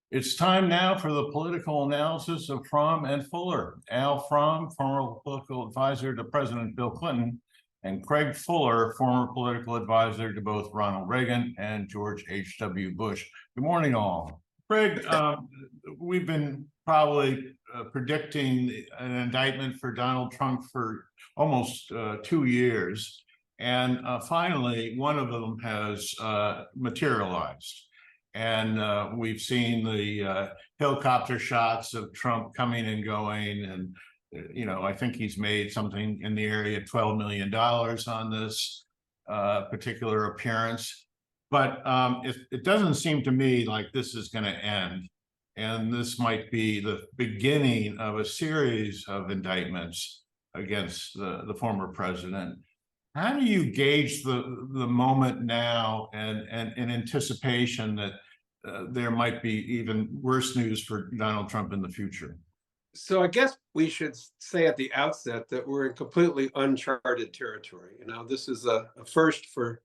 It's time now for the political analysis of Fromm and Fuller. Al Fromm, former political advisor to President Bill Clinton, and Craig Fuller, former political advisor to both Ronald Reagan and George H.W. Bush. Good morning, all. Craig, we've been probably predicting an indictment for Donald Trump for almost 2 years. And finally, one of them has materialized. And we've seen the helicopter shots of Trump coming and going. And, I think he's made something in the area of $12 million on this particular appearance. But it doesn't seem to me like this is going to end. And this might be the beginning of a series of indictments against the former president. How do you gauge the moment now and in anticipation that there might be even worse news for Donald Trump in the future? So I guess we should say at the outset that we're in completely uncharted territory. This is a first for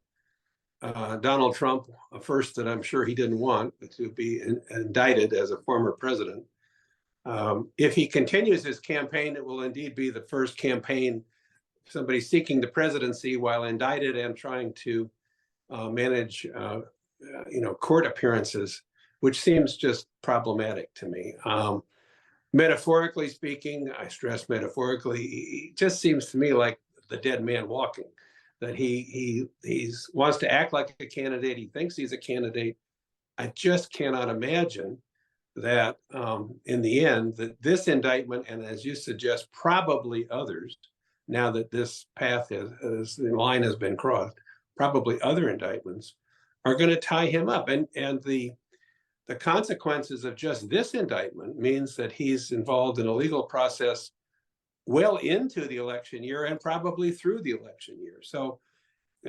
Donald Trump, a first that I'm sure he didn't want to be indicted as a former president. If he continues his campaign, it will indeed be the first campaign somebody seeking the presidency while indicted and trying to manage, court appearances, which seems just problematic to me. Metaphorically speaking, I stress metaphorically, it just seems to me like the dead man walking, that he wants to act like a candidate. He thinks he's a candidate. I just cannot imagine that in the end, that this indictment, and as you suggest, probably others, now that this path the line has been crossed, probably other indictments are going to tie him up. And the consequences of just this indictment means that he's involved in a legal process well into the election year and probably through the election year. So,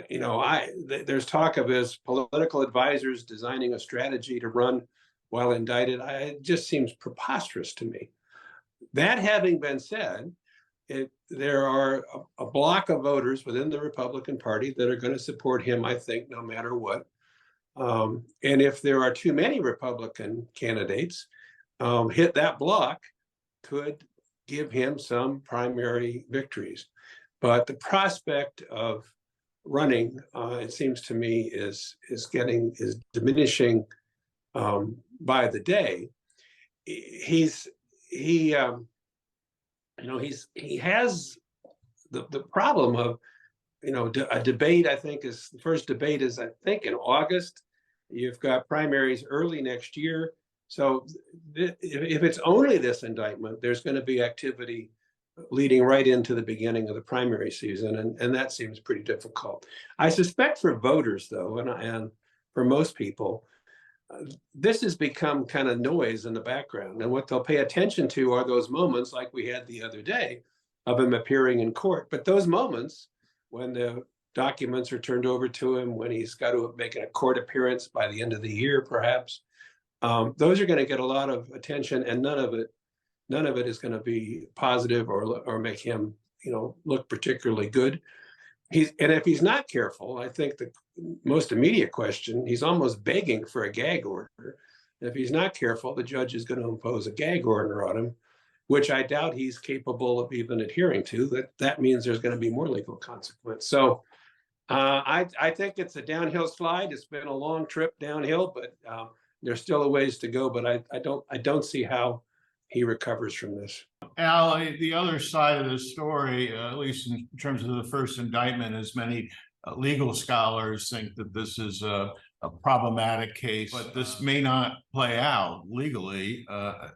there's talk of his political advisors designing a strategy to run while indicted. It just seems preposterous to me. That having been said, there are a block of voters within the Republican Party that are going to support him, I think, no matter what. And if there are too many Republican candidates, hit that block could give him some primary victories. But the prospect of running, it seems to me, is diminishing by the day. He has the problem of, a debate. I think the first debate is, I think, in August. You've got primaries early next year. So if it's only this indictment, there's going to be activity leading right into the beginning of the primary season. And that seems pretty difficult. I suspect for voters, though, and for most people, this has become kind of noise in the background. And what they'll pay attention to are those moments like we had the other day of him appearing in court. But those moments when the documents are turned over to him, when he's got to make a court appearance by the end of the year, perhaps, those are going to get a lot of attention, and none of it is going to be positive or make him, look particularly good. And if he's not careful, I think the most immediate question, he's almost begging for a gag order. And if he's not careful, the judge is going to impose a gag order on him, which I doubt he's capable of even adhering to. That means there's going to be more legal consequence. So I think it's a downhill slide. It's been a long trip downhill, but there's still a ways to go. But I don't see how he recovers from this. Al, the other side of the story, at least in terms of the first indictment, is many legal scholars think that this is a problematic case, but this may not play out legally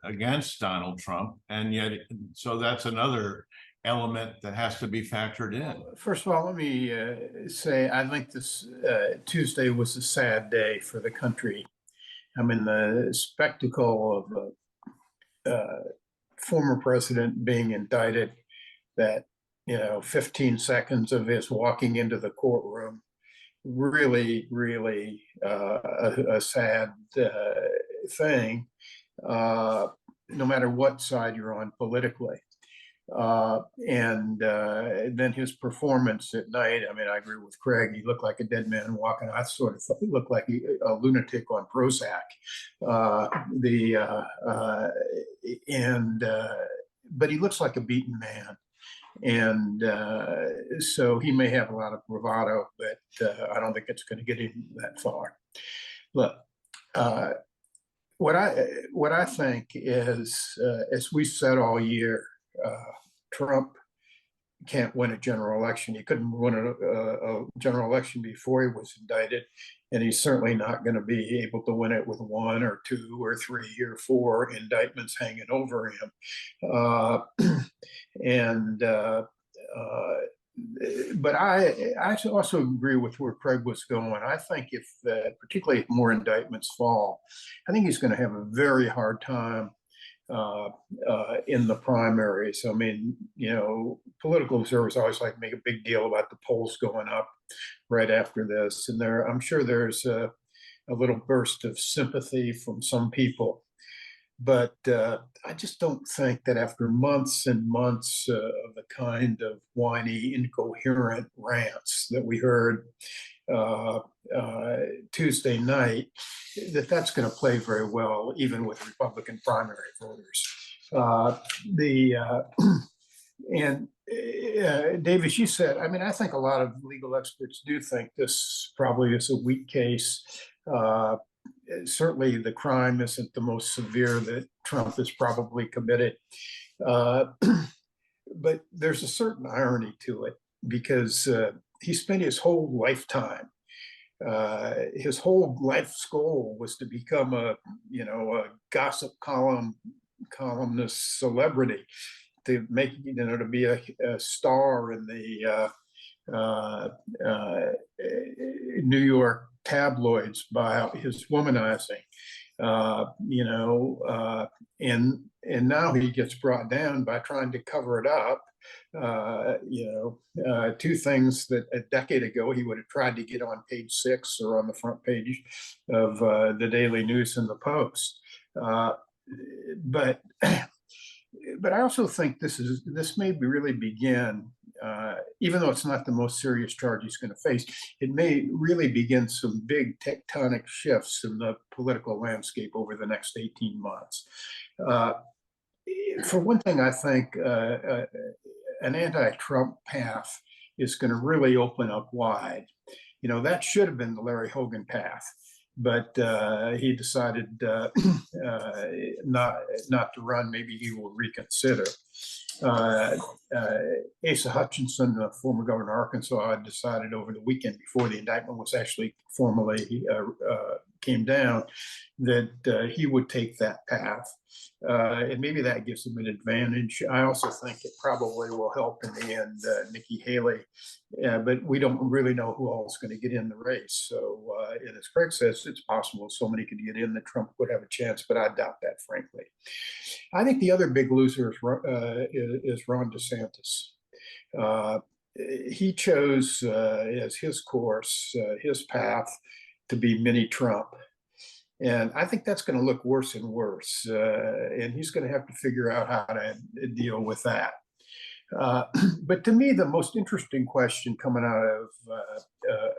against Donald Trump. And yet, so that's another element that has to be factored in. First of all, let me say, I think this Tuesday was a sad day for the country. I mean, the spectacle of former president being indicted, that 15 seconds of his walking into the courtroom, really a sad thing, no matter what side you're on politically. And then his performance at night, I mean, I agree with Craig. He looked like a dead man walking. I sort of thought he looked like a lunatic on Prozac. But he looks like a beaten man. And so he may have a lot of bravado, but I don't think it's going to get him that far. Look, what I think is, as we said all year, Trump can't win a general election. He couldn't win a general election before he was indicted, and he's certainly not going to be able to win it with 1 or 2 or 3 or 4 indictments hanging over him. But I also agree with where Craig was going. I think if, particularly if more indictments fall, I think he's going to have a very hard time in the primaries. I mean, you know, political observers always like to make a big deal about the polls going up right after this. And I'm sure there's a little burst of sympathy from some people. But I just don't think that after months and months of the kind of whiny, incoherent rants that we heard Tuesday night, that's going to play very well, even with Republican primary voters. Davis, you said, I mean, I think a lot of legal experts do think this probably is a weak case. Certainly the crime isn't the most severe that Trump has probably committed. But there's a certain irony to it, because he spent his whole lifetime, his whole life's goal was to become a gossip columnist celebrity, to make, to be a star in the New York tabloids by his womanizing, and now he gets brought down by trying to cover it up. Two things that a decade ago he would have tried to get on page 6 or on the front page of the Daily News and the Post. But I also think this may really begin, even though it's not the most serious charge he's going to face, it may really begin some big tectonic shifts in the political landscape over the next 18 months. For one thing, I think an anti-Trump path is going to really open up wide. That should have been the Larry Hogan path, but he decided not to run. Maybe he will reconsider. Asa Hutchinson, the former governor of Arkansas, had decided over the weekend before the indictment was actually formally came down that he would take that path. And maybe that gives him an advantage. I also think it probably will help in the end Nikki Haley, but we don't really know who else is going to get in the race. So, and as Craig says, it's possible somebody could get in that Trump would have a chance, but I doubt that, frankly. I think the other big loser is Ron DeSantis. He chose as his course, his path, to be mini Trump. And I think that's going to look worse and worse. And he's going to have to figure out how to deal with that. But to me, the most interesting question coming out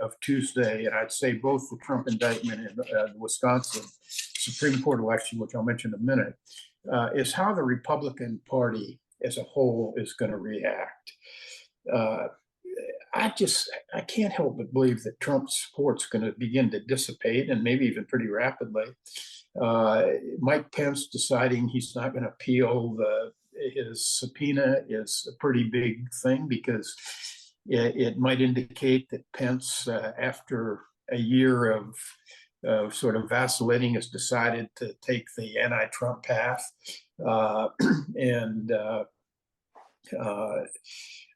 of Tuesday, and I'd say both the Trump indictment and the Wisconsin Supreme Court election, which I'll mention in a minute, is how the Republican Party as a whole is going to react. I can't help but believe that Trump's support's going to begin to dissipate, and maybe even pretty rapidly. Mike Pence deciding he's not going to appeal his subpoena is a pretty big thing, because it might indicate that Pence, after a year of sort of vacillating, has decided to take the anti-Trump path.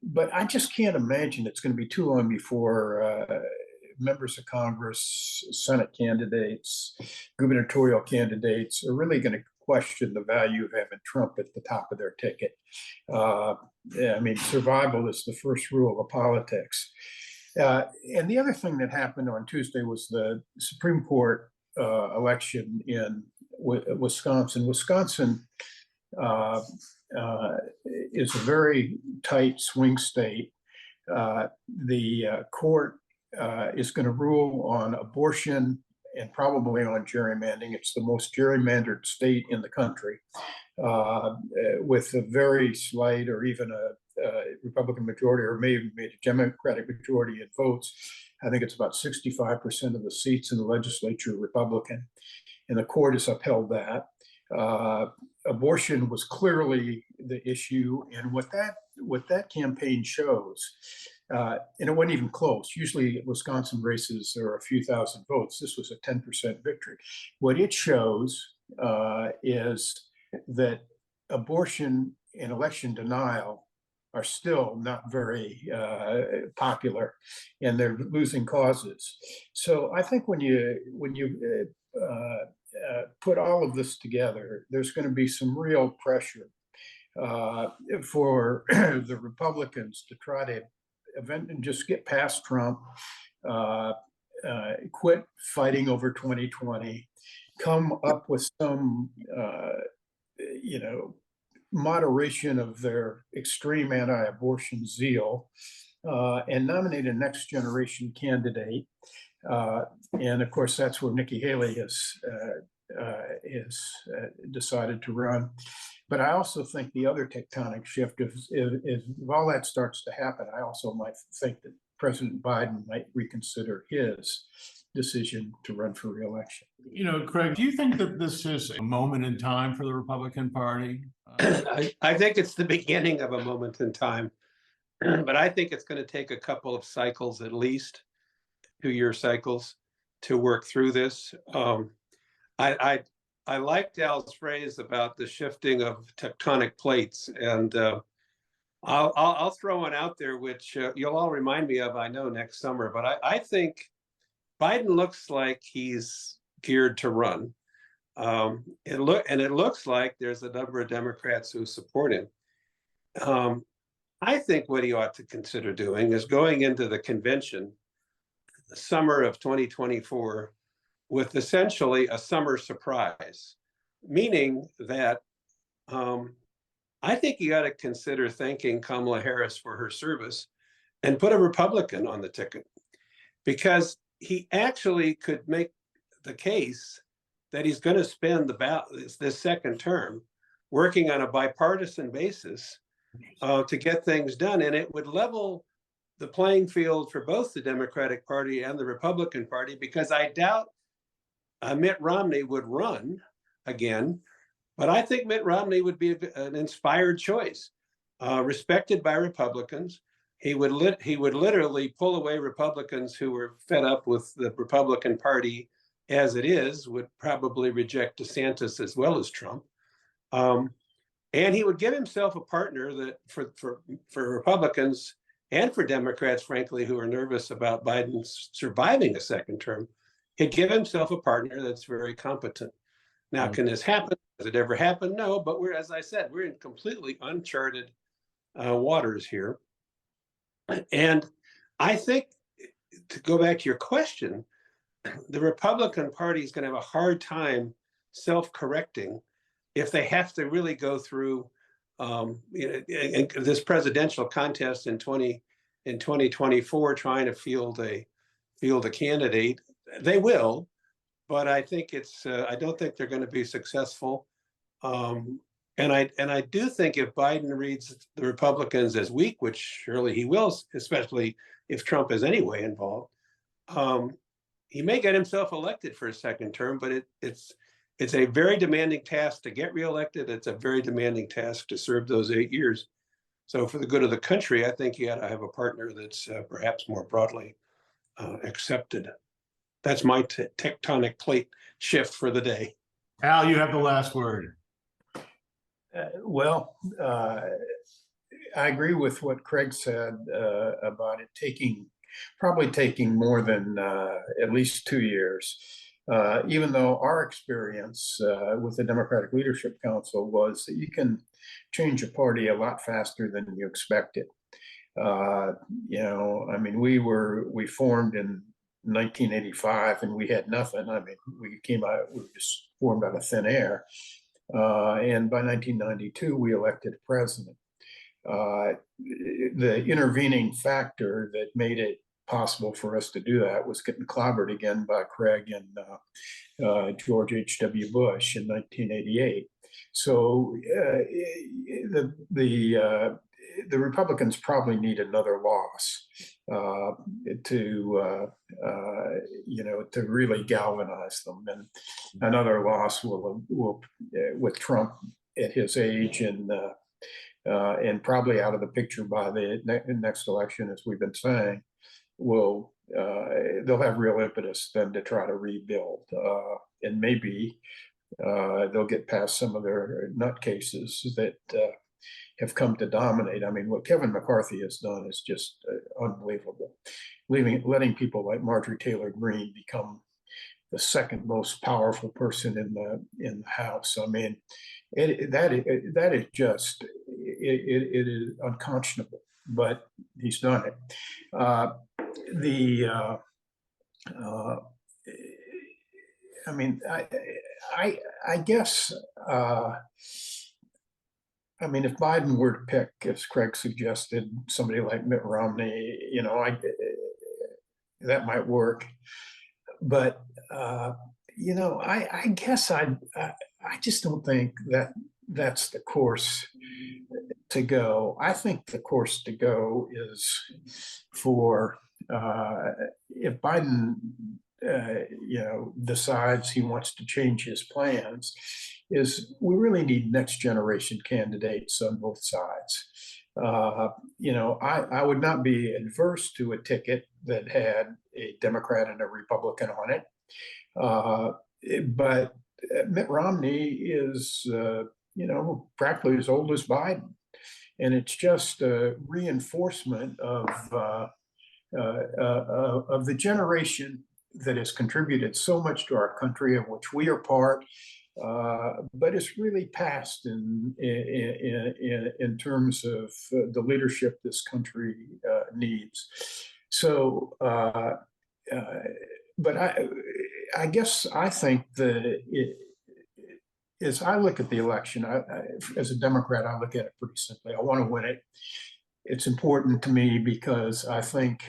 But I just can't imagine it's going to be too long before members of Congress, Senate candidates, gubernatorial candidates are really going to question the value of having Trump at the top of their ticket. I mean, survival is the first rule of politics. And the other thing that happened on Tuesday was the Supreme Court election in Wisconsin. Wisconsin is a very tight swing state. The court is going to rule on abortion and probably on gerrymandering. It's the most gerrymandered state in the country, with a very slight or even a Republican majority, or maybe a Democratic majority in votes. I think it's about 65% of the seats in the legislature Republican, and the court has upheld that. Abortion was clearly the issue, and what that campaign shows, and it wasn't even close. Usually Wisconsin races are a few thousand votes. This was a 10% victory. What it shows is that abortion and election denial are still not very popular, and they're losing causes. So I think when you put all of this together, there's going to be some real pressure for the Republicans to try to just get past Trump, quit fighting over 2020, come up with some, moderation of their extreme anti-abortion zeal, and nominate a next generation candidate. And of course, that's where Nikki Haley has decided to run. But I also think the other tectonic shift is if all that starts to happen, I also might think that President Biden might reconsider his decision to run for re-election. Craig, do you think that this is a moment in time for the Republican Party? I think it's the beginning of a moment in time, but I think it's going to take a couple of cycles, at least 2-year cycles, to work through this. I liked Al's phrase about the shifting of tectonic plates, and I'll throw one out there, which you'll all remind me of, I know, next summer. But I think Biden looks like he's geared to run. It looks like there's a number of Democrats who support him. I think what he ought to consider doing is going into the convention the summer of 2024 with essentially a summer surprise, meaning that I think you got to consider thanking Kamala Harris for her service and put a Republican on the ticket, because he actually could make the case that he's going to spend this second term working on a bipartisan basis to get things done. And it would level the playing field for both the Democratic Party and the Republican Party, because I doubt Mitt Romney would run again, but I think Mitt Romney would be an inspired choice, respected by Republicans. He would literally pull away Republicans who were fed up with the Republican Party as it is, would probably reject DeSantis as well as Trump. And he would give himself a partner that for Republicans and for Democrats, frankly, who are nervous about Biden surviving a second term, he'd give himself a partner that's very competent. Now, can this happen? Has it ever happened? No, but as I said, we're in completely uncharted waters here. And I think, to go back to your question, the Republican Party is going to have a hard time self-correcting if they have to really go through this presidential contest in 2024 trying to field a candidate. They will, but I think I don't think they're going to be successful. And I do think if Biden reads the Republicans as weak, which surely he will, especially if Trump is anyway involved, he may get himself elected for a second term, but it's a very demanding task to get reelected. It's a very demanding task to serve those 8 years. So for the good of the country, I think you got to have a partner that's perhaps more broadly accepted. That's my tectonic plate shift for the day. Al, you have the last word. I agree with what Craig said about it probably taking more than at least 2 years. Even though our experience with the Democratic Leadership Council was that you can change a party a lot faster than you expected. We formed in 1985 and we had nothing. We just formed out of thin air. And by 1992, we elected a president. The intervening factor that made it possible for us to do that was getting clobbered again by Craig and George H.W. Bush in 1988. So the Republicans probably need another loss to really galvanize them, and another loss will with Trump at his age and probably out of the picture by the next election, as we've been saying, they'll have real impetus then to try to rebuild, and maybe they'll get past some of their nutcases that have come to dominate. I mean, what Kevin McCarthy has done is just unbelievable, letting people like Marjorie Taylor Greene become the second most powerful person in the House. I mean, that is just it is unconscionable, but he's done it. I mean, I guess. I mean, if Biden were to pick, as Craig suggested, somebody like Mitt Romney, that might work. But I guess I just don't think that that's the course to go. I think the course to go is for if Biden decides he wants to change his plans, is we really need next generation candidates on both sides. I would not be adverse to a ticket that had a Democrat and a Republican on it. But Mitt Romney is, practically as old as Biden. And it's just a reinforcement of the generation that has contributed so much to our country, of which we are part, but it's really passed in terms of the leadership this country needs. So, but I guess I think that as I look at the election, as a Democrat, I look at it pretty simply. I want to win it. It's important to me because I think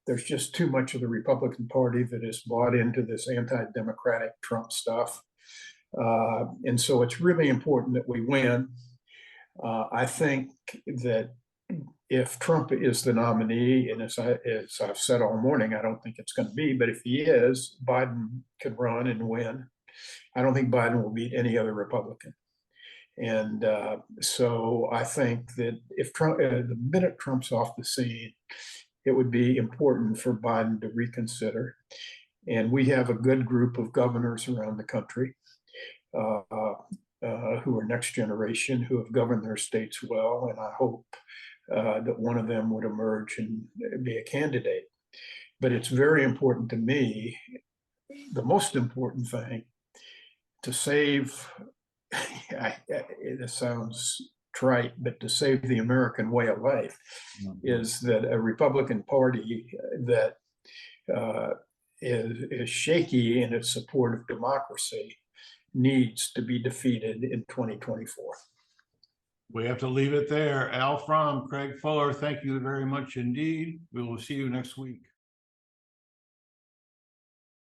there's just too much of the Republican Party that is bought into this anti-democratic Trump stuff. And so it's really important that we win. I think that if Trump is the nominee, and as I've said all morning, I don't think it's going to be, but if he is, Biden can run and win. I don't think Biden will beat any other Republican. And so I think that if Trump, the minute Trump's off the scene, it would be important for Biden to reconsider. And we have a good group of governors around the country who are next generation, who have governed their states well. And I hope that one of them would emerge and be a candidate. But it's very important to me, the most important thing, to save, it sounds trite, but to save the American way of life, is that a Republican Party that is shaky in its support of democracy needs to be defeated in 2024. We have to leave it there. Al Fromm, Craig Fuller, thank you very much indeed. We will see you next week.